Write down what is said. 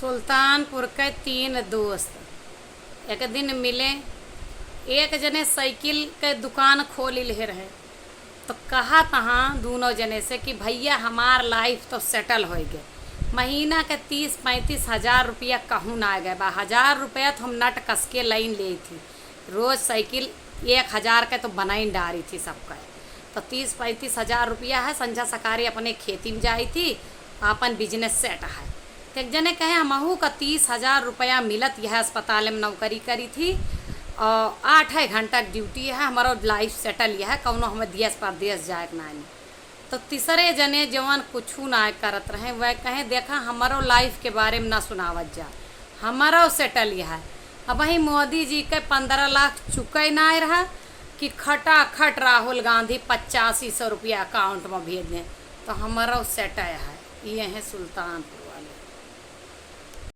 सुल्तानपुर के 3 दोस्त एक दिन मिले। एक जने साइकिल के दुकान खोल ले रहे तो कहा तहाँ दोनों जने से कि भैया हमार लाइफ तो सेटल हो गए, महीना के 30-35 हज़ार रुपया कहूँ ना आ गए बा। 1000 रुपया तो हम नट कस के लाइन ले थी, रोज़ साइकिल 1000 के तो बनाई डारी थी सबका। तो 30-35 हज़ार रुपया है, संझा सकारी अपने खेती में जाई थी, अपन बिजनेस सेट है। तो एक जने कहे हमहू का 30,000 रुपया मिलत, यह अस्पताल में नौकरी करी थी और 8 घंटा ड्यूटी है, हमारा लाइफ सेटल यह है, कौनो हमें देश परदेश जाए ना। तो तीसरे जने जवान कुछ ना करत रहे, वह कहे देखा हमारो लाइफ के बारे में ना सुनावत जा, हमारो सेटल यह है। अब वही मोदी जी के 15 लाख चुके ना रहा कि खटाखट राहुल गांधी 8500 रुपया अकाउंट में भेज दें, तो हमारा सेट है। ये है सुल्तानपुर।